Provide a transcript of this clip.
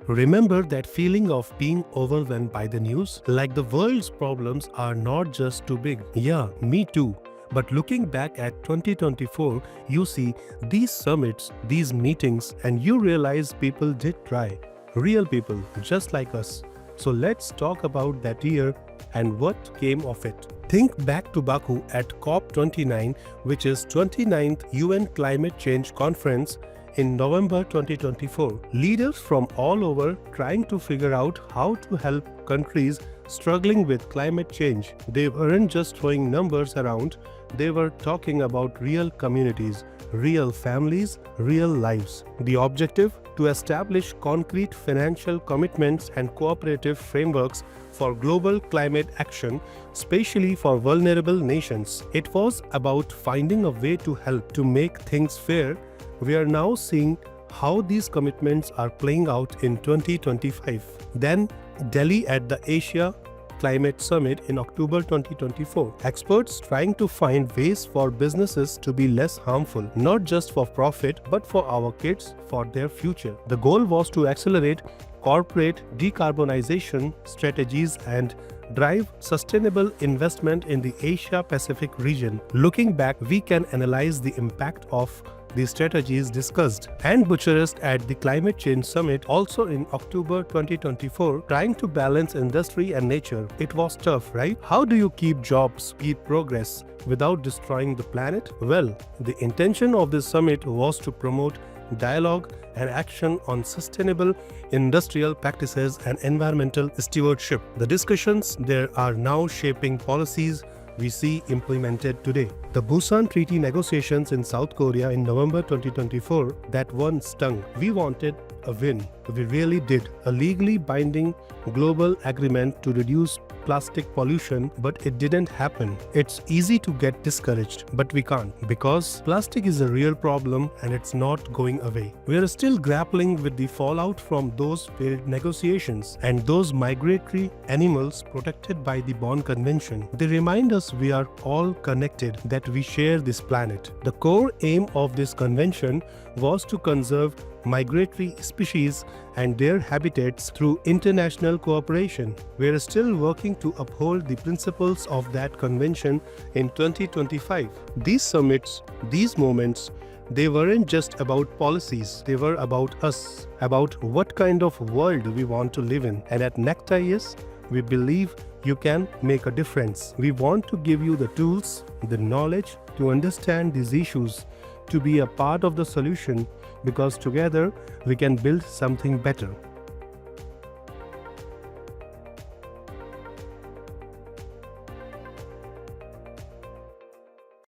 Remember that feeling of being overwhelmed by the news? Like the world's problems are not just too big. Yeah, me too. But looking back at 2024, you see these summits, these meetings, and you realize people did try. Real people, just like us. So let's talk about that year and what came of it. Think back to Baku at COP29, which is 29th UN Climate Change Conference in November 2024. Leaders from all over trying to figure out how to help countries struggling with climate change. They weren't just throwing numbers around, they were talking about real communities, real families, real lives. The objective? To establish concrete financial commitments and cooperative frameworks for global climate action, especially for vulnerable nations. It was about finding a way to help to make things fair. We are now seeing how these commitments are playing out in 2025. Then, Delhi at the Asia Climate Summit in October 2024. Experts trying to find ways for businesses to be less harmful, not just for profit, but for our kids, for their future. The goal was to accelerate corporate decarbonization strategies and drive sustainable investment in the Asia-Pacific region. Looking back, we can analyze the impact of the strategies discussed. And Bucharest at the Climate Change Summit also in October 2024, trying to balance industry and nature. It was tough, right? How do you keep jobs, keep progress without destroying the planet? Well, the intention of this summit was to promote dialogue and action on sustainable industrial practices and environmental stewardship. The discussions there are now shaping policies we see implemented today. The Busan Treaty negotiations in South Korea in November 2024, that one stung. We wanted a win. We really did. A legally binding global agreement to reduce plastic pollution, but it didn't happen. It's easy to get discouraged, but we can't, because plastic is a real problem and it's not going away. We are still grappling with the fallout from those failed negotiations and those migratory animals protected by the Bonn Convention. They remind us we are all connected, that we share this planet. The core aim of this convention was to conserve migratory species and their habitats through international cooperation. We are still working to uphold the principles of that convention in 2025. These summits, these moments, they weren't just about policies, they were about us, about what kind of world we want to live in. And at IAS, we believe you can make a difference. We want to give you the tools, the knowledge to understand these issues, to be a part of the solution, because together we can build something better.